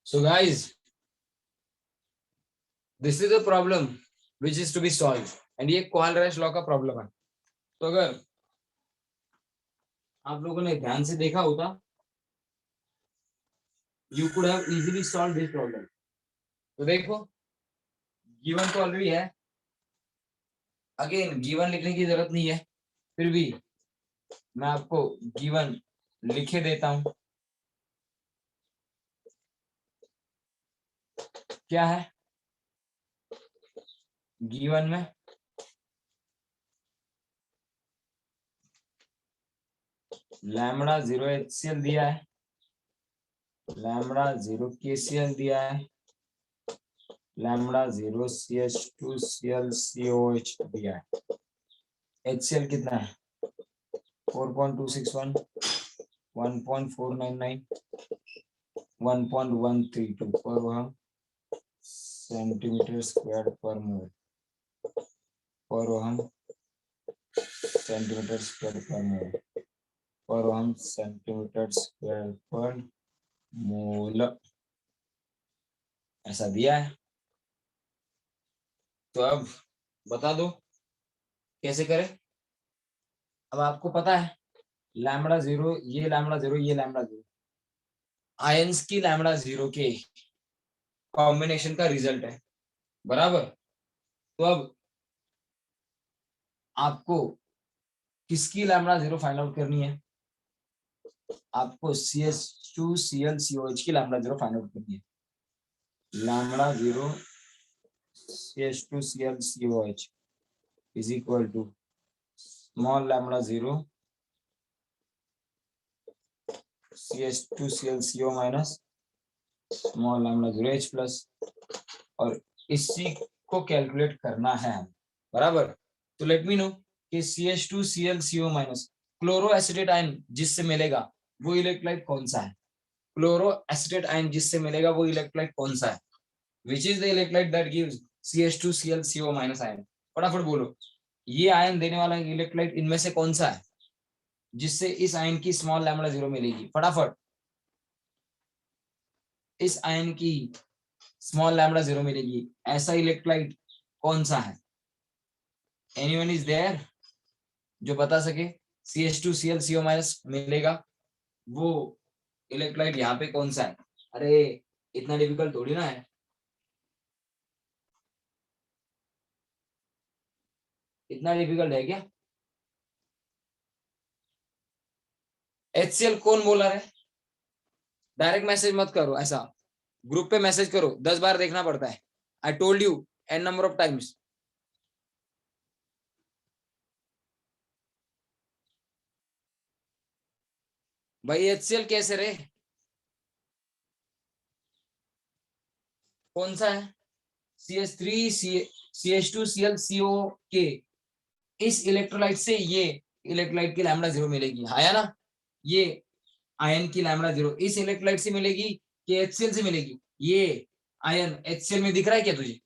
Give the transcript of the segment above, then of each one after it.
So guys, this is a problem which is to be solved and ये क्वाल-रैश law का problem है. तो अगर आप लोगों ने ध्यान से देखा होता, you could have easily solved this problem. तो देखो, given तो ऑलरेडी है. अगेन given लिखने की जरूरत नहीं है, फिर भी मैं आपको given लिखे देता हूं. क्या है given में? लैम्बडा 0 HCl दिया है, लैम्बडा 0 KCl दिया है, लैम्बडा 0 CH2Cl COH दिया है. HCl कितना है? 4.261, 1.499, 1.132 पर वह सेंटीमीटर स्क्वायर पर मोल, पर हम सेंटीमीटर स्क्वायर पर मोल, पर हम सेंटीमीटर स्क्वायर पर मोल ऐसा दिया है. तो अब बता दो कैसे करें. अब आपको पता है लैम्बडा 0, ये लैम्बडा 0, ये लैम्बडा 0 आयंस की लैम्बडा 0 के कॉम्बिनेशन का रिजल्ट है, बराबर. तो अब आपको किसकी लैम्बडा 0 फाइंड आउट करनी है? आपको CH2Cl COH की लैम्बडा 0 फाइंड आउट करनी है. Lambda 0 CH2Cl COH is equal to small lambda 0 CH2Cl CO minus small lambda 0 H plus, और इसी को कैलकुलेट करना है, बराबर. तो लेट मी नो कि CH2Cl CO minus chloro acetate ion जिससे मिलेगा वो इलेक्ट्रोलाइट कौन सा है? क्लोरो एसिटेट आयन जिससे मिलेगा वो इलेक्ट्रोलाइट कौन सा है? Which is the electrolyte that gives CH2Cl CO minus ion? फटाफट बोलो, ये आयन देने वाला इलेक्ट्रोलाइट इनमें से कौन सा है जिससे इस आयन की स्मॉल लैम्बडा 0 मिलेगी? फटाफट, इस आयन की स्मॉल लैम्बडा 0 मिलेगी, ऐसा इलेक्ट्रोलाइट कौन सा है? एनीवन इज देयर जो बता सके? CH2Cl CO माइनस मिलेगा, वो इलेक्ट्रोलाइट यहाँ पे कौन सा है? अरे इतना डिफिकल्ट थोड़ी ना है, इतना डिफिकल्ट है क्या? HCl कौन बोला है? डायरेक्ट मैसेज मत करो, ऐसा ग्रुप पे मैसेज करो, 10 बार देखना पड़ता है. I told you N number of times. भाई HCl कैसे रे, कौन सा है? CH3 CH2Cl CO के इस इलेक्ट्रोलाइट से ये इलेक्ट्रोलाइट की लैम्बडा 0 मिलेगी, है ना? ये आयन की लैम्बडा 0 इस इलेक्ट्रोलाइट से मिलेगी कि HCl से मिलेगी? ये आयन HCl में दिख रहा है क्या तुझे?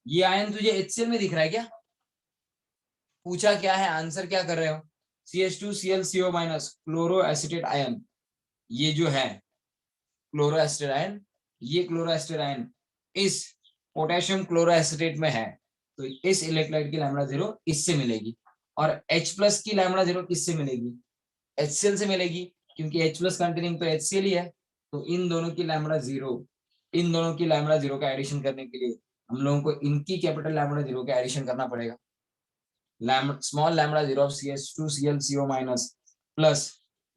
ये आयन तुझे HCl में दिख रहा है क्या? पूछा क्या है, आंसर क्या कर रहे हो? CH2Cl CO minus chloro acetate ion, ये जो है क्लोरो एसिटेट आयन, ये क्लोरो एसिटेट आयन इस पोटेशियम क्लोरो एसिटेट में है, तो इस इलेक्ट्रोलाइट की लैम्बडा 0 इससे मिलेगी. और H प्लस की लैम्बडा 0 किससे मिलेगी? HCl से मिलेगी, क्योंकि H प्लस कंटेनिंग तो HCl ही है. तो इन दोनों की लैम्बडा 0, इन दोनों की लैम्बडा 0 का एडिशन करने के लिए हम लोगों को इनकी कैपिटल लैम्बडा 0 का एडिशन करना पड़ेगा. Small lambda 0 of CH2Cl CO minus plus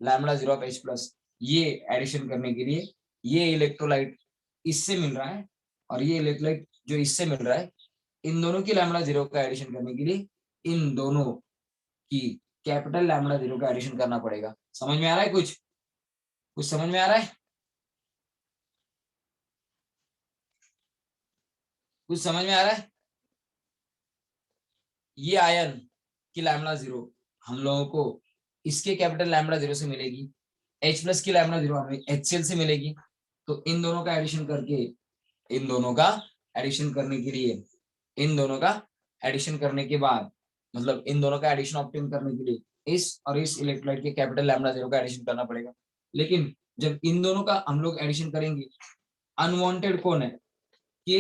lambda 0 of H plus, ये एडिशन करने के लिए ये इलेक्ट्रोलाइट इससे मिल रहा है और ये इलेक्ट्रोलाइट जो इससे मिल रहा है, इन दोनों की लैम्बडा 0 का एडिशन करने के लिए इन दोनों की कैपिटल लैम्बडा 0 का एडिशन करना पड़ेगा. समझ में आ रहा है? कुछ कुछ समझ में आ रहा है? कुछ समझ में आ रहा है? ये आयन की लैम्बडा 0 हम लोगों को इसके कैपिटल लैम्बडा 0 से मिलेगी, H प्लस की लैम्बडा 0 हमें HCl से मिलेगी. तो इन दोनों का एडिशन करके, इन दोनों का एडिशन करने के लिए, इन दोनों का एडिशन करने के बाद, मतलब इन दोनों का एडिशन ऑब्टेन करने के लिए इस और इस इलेक्ट्रोलाइट के कैपिटल लैम्बडा 0 का एडिशन करना पड़ेगा. लेकिन जब इन दोनों का हम लोग एडिशन करेंगे, अनवांटेड कौन है, K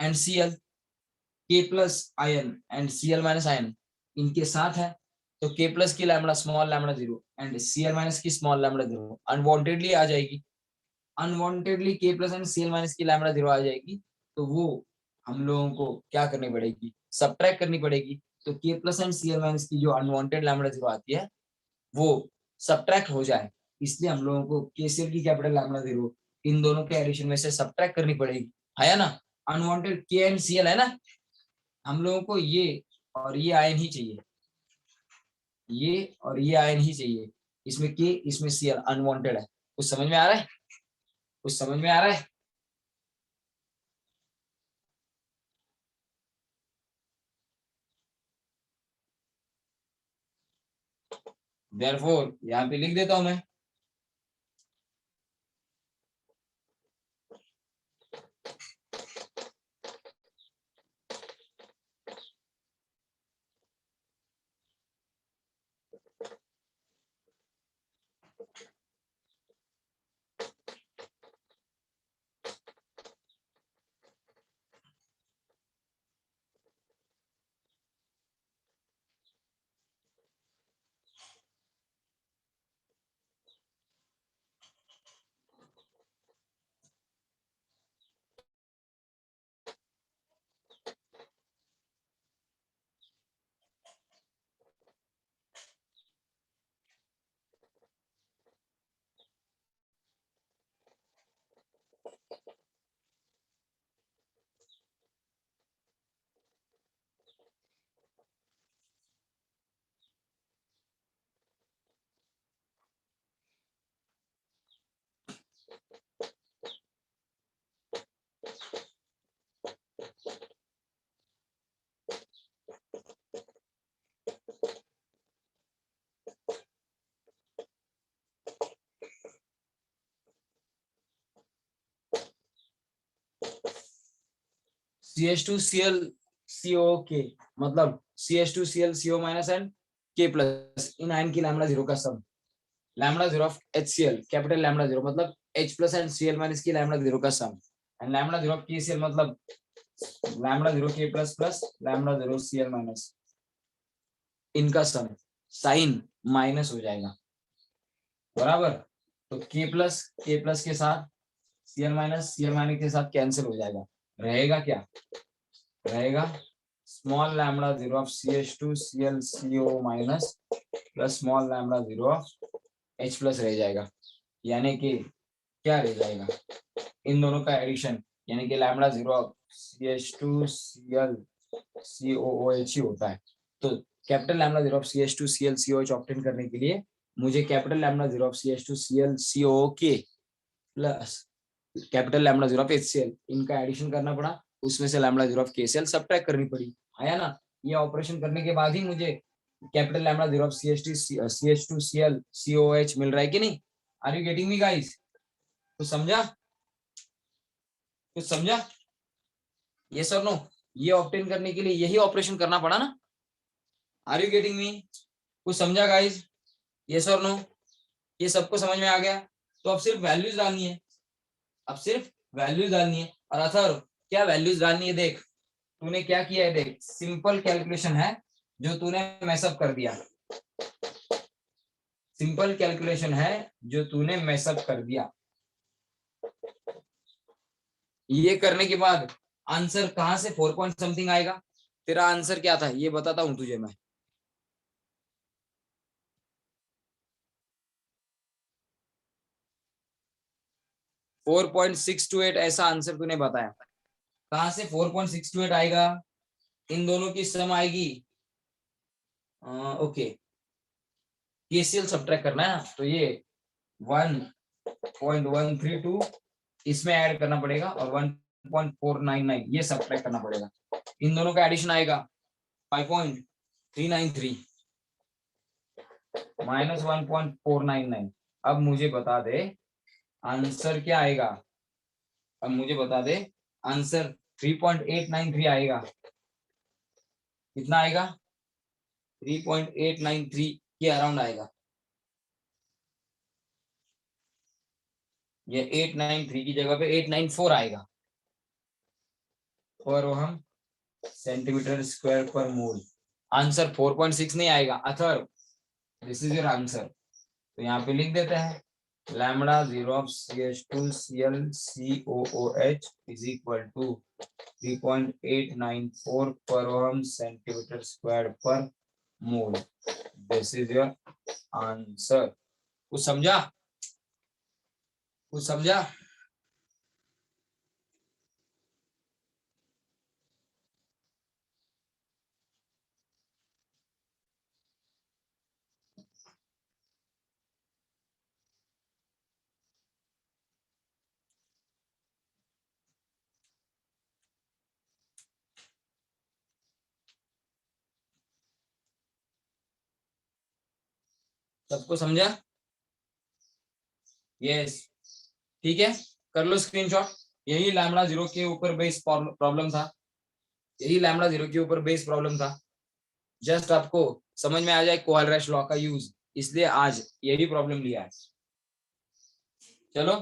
and CL, K plus ion and CL minus ion इनके साथ है, तो के प्लस की lambda small lambda 0 and CL minus की स्मॉल लैम्बडा 0 अनवांटेडली आ जाएगी। Unwantedly K plus and CL minus की लैम्बडा 0 आ जाएगी, तो वो हम लोगों को क्या करनी पड़ेगी, सबट्रैक्ट करनी पड़ेगी। तो K plus and CL minus की जो अनवांटेड लैम्बडा 0 आती है वो सबट्रैक्ट हो जाए, इसलिए हम लोगों को केसीएल की कैपिटल लैम्बडा 0 इन दोनों के एडिशन में से सबट्रैक्ट करनी पड़ेगी, है ना। अनवांटेड के एंड सीएल है ना, हम लोगों को ये और ये आयन ही चाहिए, ये और ये आयन ही चाहिए, इसमें के इसमें सीएल अनवांटेड है। कुछ समझ में आ रहा है, कुछ समझ में आ रहा है। देयरफॉर यहाँ पे लिख देता हूं मैं, CH2Cl के मतलब CH2Cl CO minus and K plus इन आयन की लैम्बडा 0 का sum, lambda 0 of HCl capital lambda 0 मतलब H plus and Cl minus की लैम्बडा 0 का sum, and lambda 0 of KCl मतलब lambda 0 K plus plus lambda 0 Cl minus इनका sum, sign minus हो जाएगा बराबर। तो के प्लस के साथ Cl माइनस के साथ कैंसिल हो जाएगा, रहेगा क्या, रहेगा small lambda 0 of CH2ClCO minus plus small lambda 0 of H plus रह जाएगा, यानी कि क्या रह जाएगा, इन दोनों का एडिशन, यानी कि लैम्बडा 0 ऑफ CH2ClCOOH ही होता है। तो capital lambda 0 of CH2ClCOH obtain करने के लिए मुझे capital lambda 0 of CH2ClCOK plus capital lambda 0 of HCl इनका एडिशन करना पड़ा, उसमें से लैम्बडा 0 ऑफ KCl सबट्रैक्ट करनी पड़ी, आया ना। ये ऑपरेशन करने के बाद ही मुझे कैपिटल लैम्बडा 0 ऑफ CH2ClCOH मिल रहा है कि नहीं। Are you getting me guys, कुछ समझा, कुछ समझा, यस और नो। ये ऑब्टेन करने के लिए यही ऑपरेशन करना पड़ा ना, आर यू गेटिंग मी, कुछ समझा गाइस, यस और नो। ये सबको समझ में आ गया, तो अब सिर्फ वैल्यूज डालनी है, अब सिर्फ वैल्यूज डालनी है। और अथर क्या वैल्यूज डालनी है, देख तूने क्या किया है, देख सिंपल कैलकुलेशन है जो तूने मैसअप कर दिया, सिंपल कैलकुलेशन है जो तूने मैसअप कर दिया। ये करने के बाद आंसर कहां से 4 पॉइंट समथिंग आएगा, तेरा आंसर क्या था ये बताता हूं तुझे मैं। 4.628 ऐसा आंसर तूने बताया। कहां से 4.628 आएगा, इन दोनों की सम आएगी, ओके केसीएल सब्ट्रैक्ट करना है ना, तो ये 1.132 इसमें ऐड करना पड़ेगा और 1.499 ये सब्ट्रैक्ट करना पड़ेगा, इन दोनों का एडिशन आएगा 5.393 माइनस 1.499। अब मुझे बता दे आंसर क्या आएगा, अब मुझे बता दे आंसर 3.893 आएगा, कितना आएगा 3.893 के अराउंड आएगा। ये 893 की जगह पे 894 आएगा पर ओहम सेंटीमीटर स्क्वायर पर मोल। आंसर 4.6 नहीं आएगा Atharva, this is your answer. तो यहाँ पे लिख देते हैं lambda 0 of CH2Cl COOH is equal to 3.894 पर ओहम सेंटीमीटर स्क्वायर पर mole. This is your answer. कुछ समझा? कुछ समझा? सबको समझा? यस, ठीक है, कर लो स्क्रीनशॉट। यही लैम्बडा 0 के ऊपर बेस प्रॉब्लम था, यही लैम्बडा 0 के ऊपर बेस प्रॉब्लम था। जस्ट आपको समझ में आ जाए कोएलरेश लॉ का यूज, इसलिए आज यही प्रॉब्लम लिया है। चलो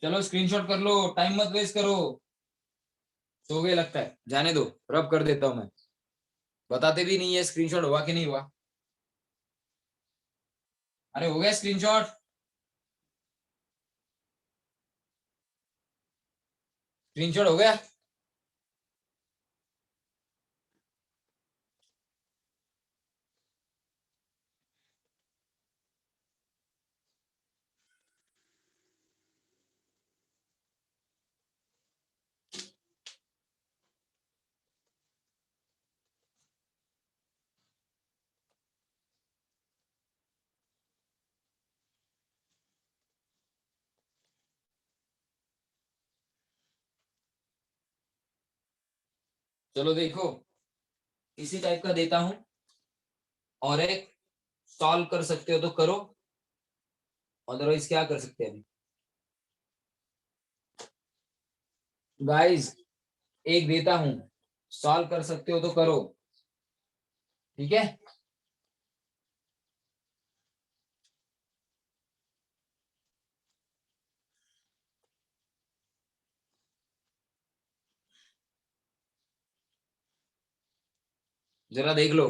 चलो स्क्रीनशॉट कर लो, टाइम मत वेस्ट करो। सो गए लगता है, जाने दो, रब कर देता हूं मैं। बताते भी नहीं है स्क्रीनशॉट हुआ कि नहीं हुआ। अरे हो गया स्क्रीनशॉट? स्क्रीनशॉट हो गया? चलो देखो, इसी टाइप का देता हूं और एक सॉल्व कर सकते हो तो करो, अदरवाइज क्या कर सकते हैं अभी गाइस। एक देता हूं, सॉल्व कर सकते हो तो करो, ठीक है। जरा देख लो।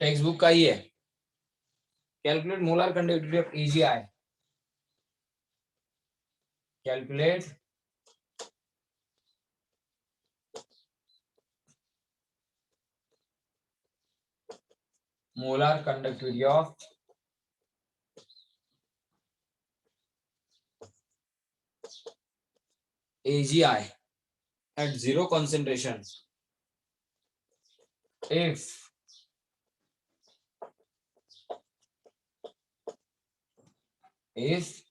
टेक्स्ट बुक का ही है। Calculate molar conductivity of AgI। Calculate molar conductivity of AgI at zero concentration if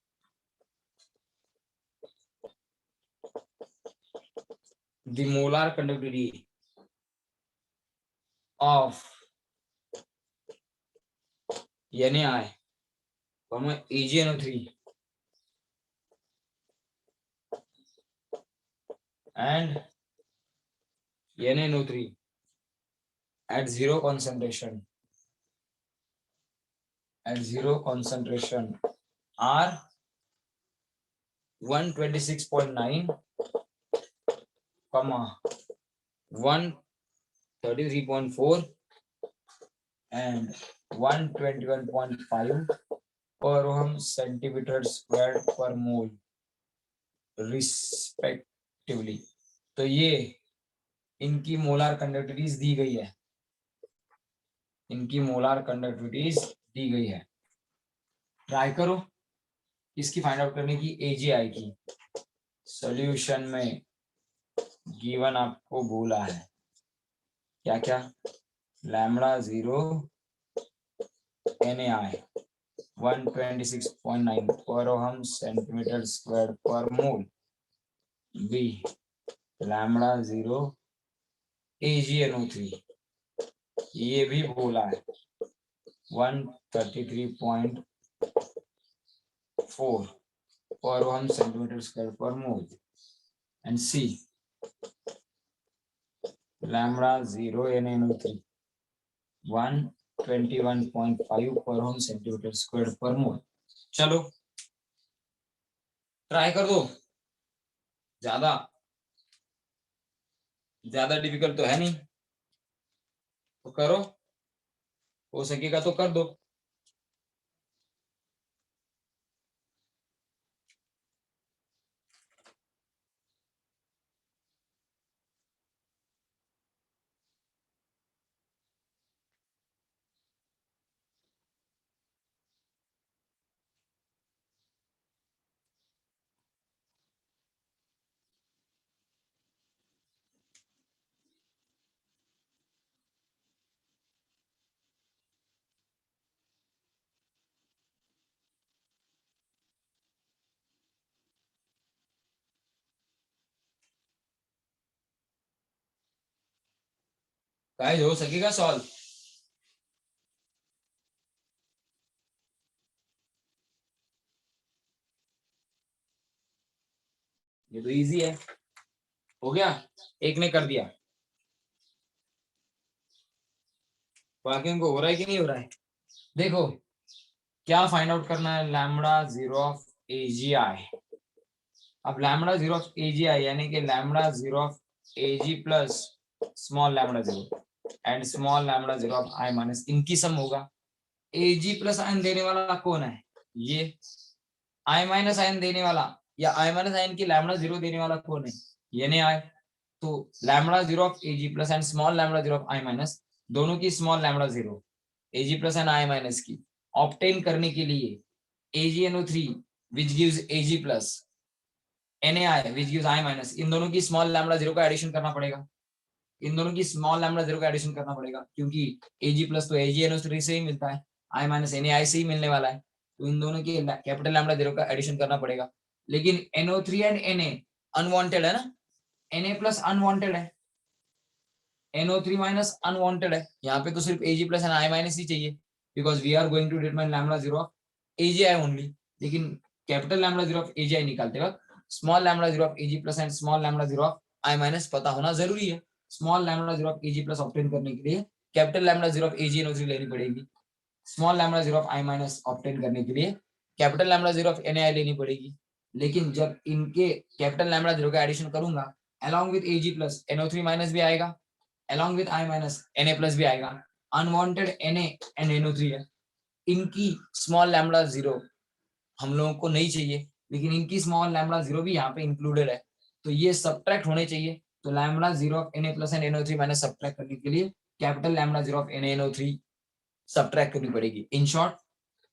the molar conductivity of NaI, AgNO3 and NaNO3 at zero concentration are 126.9, 1 33.4 and 121.5 per ohm centimeter square per mole respectively. तो ये इनकी molar conductivities दी गई है, इनकी molar conductivities दी गई है। Try करो इसकी फाइंड आउट करने की, एजीआई की। सॉल्यूशन में गिवन आपको बोला है क्या क्या, lambda 0 NaI 126.9 per ohm centimeter square per mole, b lambda 0 AgNO3 ये भी बोला है 133.4 per ohm centimeter square per mole, and c lambda 0 NaNO3 121.5 per ohm centimeter square per mole। चलो ट्राई कर दो, ज्यादा डिफिकल्ट तो है नहीं, तो करो, हो सकेगा तो कर दो। गाइस हो सकेगा सॉल्व? ये तो इजी है, हो गया, एक ने कर दिया, बाकी को हो रहा है कि नहीं हो रहा है? देखो क्या फाइंड आउट करना है, लैम्बडा 0 ऑफ AgI। अब लैम्बडा 0 ऑफ AgI यानी कि lambda 0 of Ag plus small lambda 0 and small lambda 0 of I minus, इनकी सम होगा। Ag प्लस आयन देने वाला कौन है? ये। I माइनस आयन देने वाला या I माइनस आयन की लैम्बडा 0 देने वाला कौन है? ये नहीं आए। तो lambda 0 of Ag plus and small lambda 0 of I minus, दोनों की small lambda 0 Ag plus and I minus की ऑब्टेन करने के लिए AgNO3 which gives Ag plus NaI which gives I minus, इन दोनों की स्मॉल लैम्बडा 0 का एडिशन करना पड़ेगा, इन दोनों की स्मॉल लैम्बडा 0 का एडिशन करना पड़ेगा, क्योंकि Ag प्लस तो AgNO3 से ही मिलता है, I माइनस NaI से ही मिलने वाला है, तो इन दोनों की कैपिटल लैम्बडा 0 का एडिशन करना पड़ेगा। लेकिन NO3 एंड Na अनवांटेड है ना, Na प्लस अनवांटेड है, NO3 माइनस अनवांटेड है, यहाँ पे तो सिर्फ Ag plus and I minus ही चाहिए, because we are going to determine lambda 0 of AgI only. लेकिन कैपिटल लैम्बडा 0 ऑफ AgI निकालते वक्त small lambda 0 of Ag plus and small lambda 0 of I minus पता होना जरूरी है। Small lambda 0 of Ag plus obtain करने के लिए कैपिटल लैम्बडा 0 ऑफ AgNO3 लेनी पड़ेगी, small lambda 0 of I minus obtain करने के लिए कैपिटल लैम्बडा 0 ऑफ NaI लेनी पड़ेगी। लेकिन जब इनके कैपिटल लैम्बडा 0 का एडिशन करूंगा along with Ag plus NO3 minus भी आएगा, along with I minus Na plus भी आएगा, अनवांटेड Na एंड NO3 है, इनकी स्मॉल लैम्बडा 0 हम लोगों को नहीं चाहिए, लेकिन इनकी स्मॉल लैम्बडा 0 भी यहाँ पे इंक्लूडेड है, तो ये सब्ट्रैक्ट होने चाहिए। तो lambda 0 of Na plus and NO3 minus subtract करने के लिए capital lambda 0 of NaNO3 subtract करनी पड़ेगी। In short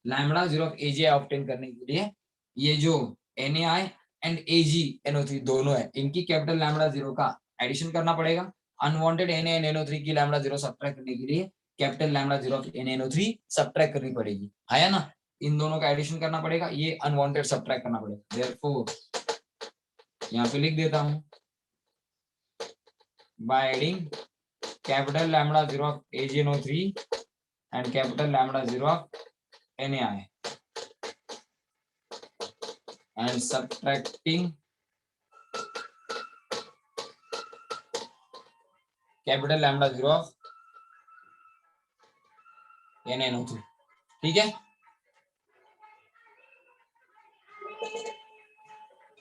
lambda 0 of AgI obtain करने के लिए ये जो NaI एंड AgNO3 दोनों है, इनकी कैपिटल लैम्बडा 0 का एडिशन करना पड़ेगा। अनवांटेड Na एंड NO3 की लैम्बडा 0 सब्ट्रैक्ट करने के लिए capital lambda 0 of NaNO3 subtract करनी पड़ेगी, है ना, इन दोनों का एडिशन करना पड़ेगा, ये अनवांटेड सब्ट्रैक्ट करना पड़ेगा। देयरफॉर यहाँ पे लिख देता हूँ, by adding capital lambda 0 of AgNO3 and capital lambda 0 of NaI and subtracting capital lambda 0 of NaNO3, ठीक है।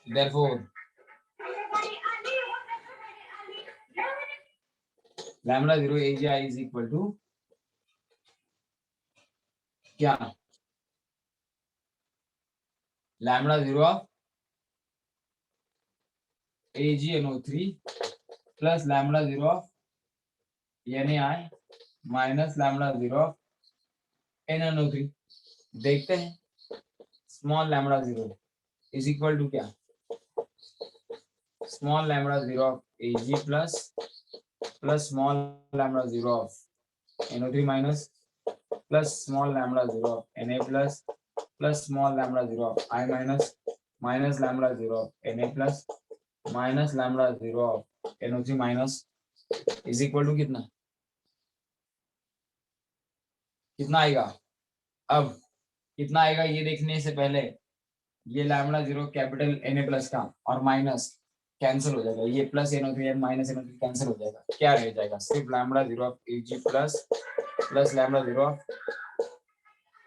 Therefore lambda 0 AGI is equal to क्या? Lambda 0 of AgNO3 plus lambda 0 of NaI minus lambda 0 of NaNO3। देखते हैं। Small lambda 0 is equal to क्या? Small lambda 0 of Ag plus small lambda 0 of NO3 minus plus small lambda 0 of Na plus small lambda 0 of I minus minus lambda 0 of Na plus minus lambda 0 of NO3 minus is equal to कितना? कितना आएगा? अब कितना आएगा ये देखने से पहले ये लैम्बडा 0 कैपिटल Na प्लस का और माइनस कैंसिल हो जाएगा, ये plus NO3 minus NO3 cancel हो जाएगा, क्या रह जाएगा? सिर्फ lambda 0 of Ag plus plus lambda 0 of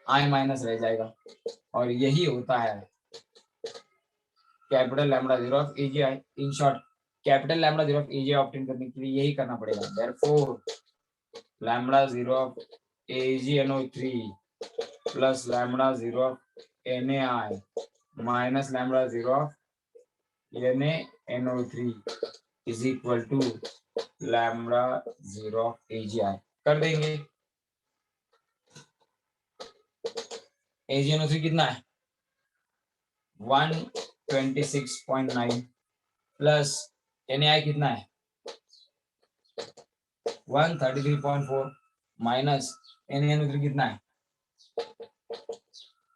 I minus रह जाएगा। और यही होता है capital lambda 0 of AGI। In short capital lambda 0 of AGI obtain करने के लिए यही करना पड़ेगा। Therefore lambda 0 of AgNO3 plus lambda 0 of NaI minus lambda 0 of NaNO3 is equal to lambda 0 of AGI। कर देंगे। AgNO3 कितना है? 126.9 प्लस NaI कितना है? 133.4 माइनस NaNO3 कितना है?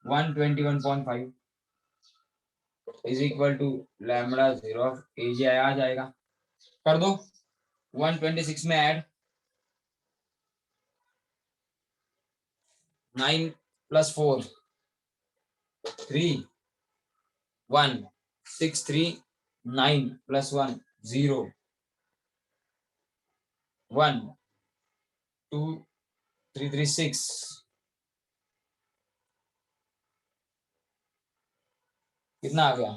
121.5 is equal to lambda 0 of AGI आ जाएगा। कर दो। 126 में ऐड 9 प्लस 4 3 1 6 3 9 प्लस 1 0 1 2 3 3 6 कितना आ गया?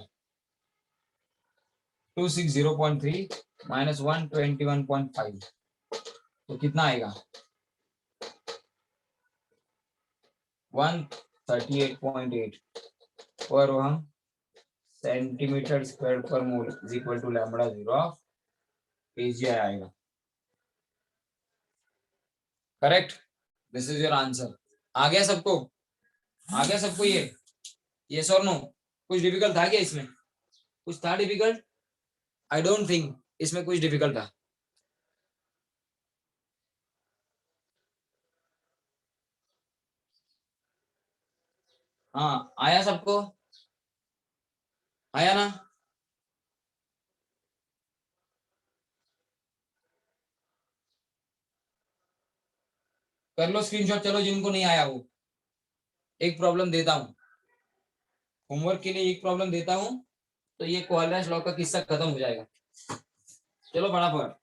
260.3 माइनस 121.5 तो कितना आएगा? 138.8 पर हम सेंटीमीटर स्क्वायर पर mole is equal to lambda 0 of AGI आएगा। Correct. This is your answer. आ गया सबको? आ गया सबको ये? यस और नो? कुछ डिफिकल्ट था क्या इसमें? कुछ था डिफिकल्ट? आई डोंट थिंक इसमें कुछ डिफिकल्ट था। हाँ आया सबको? आया ना? कर लो स्क्रीनशॉट। चलो जिनको नहीं आया वो एक प्रॉब्लम देता हूँ, होमवर्क के लिए एक प्रॉब्लम देता हूँ, तो ये कोएलरेंस लॉ का किस्सा खत्म हो जाएगा। चलो फटाफट।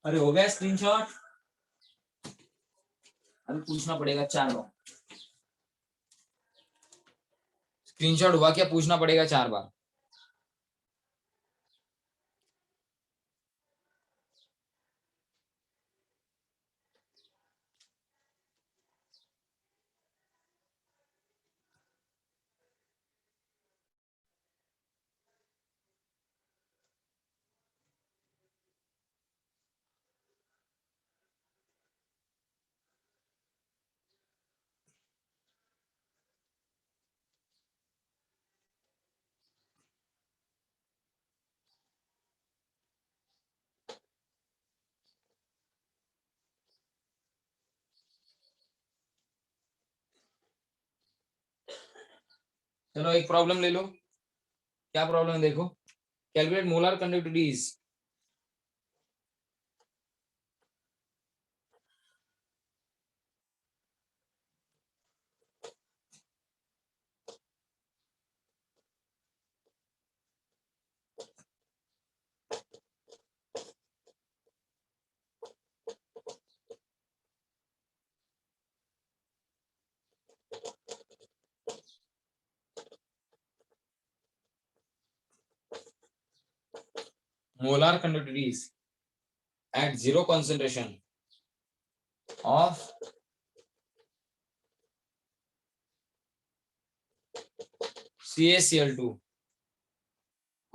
अरे हो गया स्क्रीनशॉट? अभी पूछना पड़ेगा 4 बार। स्क्रीनशॉट हुआ क्या पूछना पड़ेगा 4 बार। चलो एक प्रॉब्लम ले लो। क्या प्रॉब्लम है देखो। Calculate molar conductivities. molar conductivities at zero concentration of CaCl2,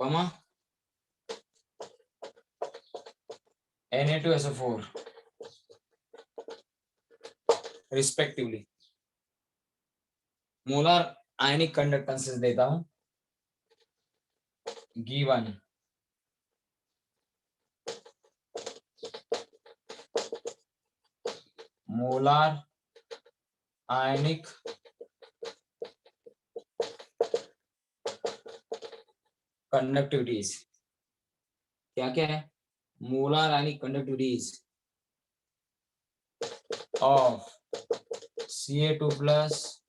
comma Na2SO4 respectively. Molar ionic conductances देता हूं गिवन मोलर आयनिक कंडक्टिविटीज, क्या क्या है, molar ionic conductivities of Ca2 plus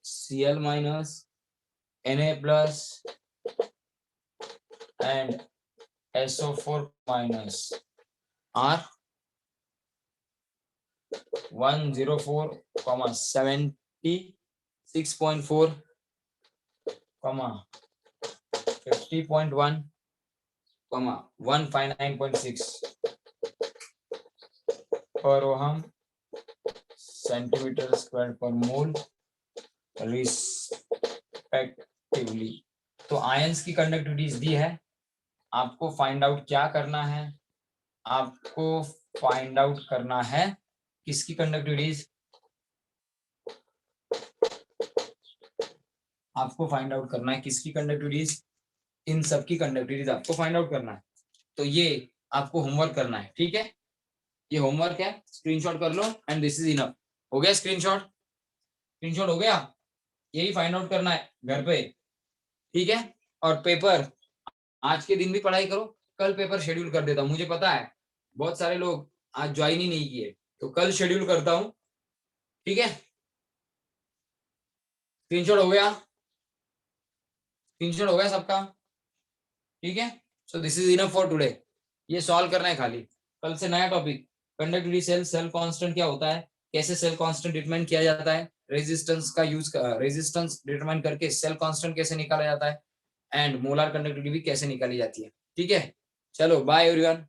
Cl minus Na plus and SO4 minus are 104, 76.4, 50.1, 159.6 per ohm centimetre square पर मोल respectively. तो ions की conductivities दी है, आपको फाइंड आउट क्या करना है, आपको फाइंड आउट करना है किसकी कंडक्टिविटीज, आपको फाइंड आउट करना है किसकी कंडक्टिविटीज, इन सब की कंडक्टिविटीज आपको फाइंड आउट करना है। तो ये आपको होमवर्क करना है, ठीक है, ये होमवर्क है, स्क्रीनशॉट कर लो एंड दिस इज इनफ। हो गया स्क्रीनशॉट, स्क्रीनशॉट हो गया, यही फाइंड आउट करना है घर पे, ठीक है। और पेपर आज के दिन भी पढ़ाई करो, कल पेपर शेड्यूल कर देता हूँ, मुझे पता है बहुत सारे लोग आज ज्वाइन ही नहीं किए, तो कल शेड्यूल करता हूँ, ठीक है। स्क्रीनशॉट हो गया, स्क्रीनशॉट हो गया सबका, ठीक है। So this is enough for today, ये सॉल्व करना है खाली, कल से नया topic conductivity cell, cell constant क्या होता है, कैसे सेल कांस्टेंट डिटरमाइन किया जाता है, रेजिस्टेंस का यूज, रेजिस्टेंस डिटरमाइन करके सेल कांस्टेंट कैसे निकाला जाता है, एंड मोलर कंडक्टिविटी कैसे निकाली जाती है, ठीक है। चलो बाय एवरीवन।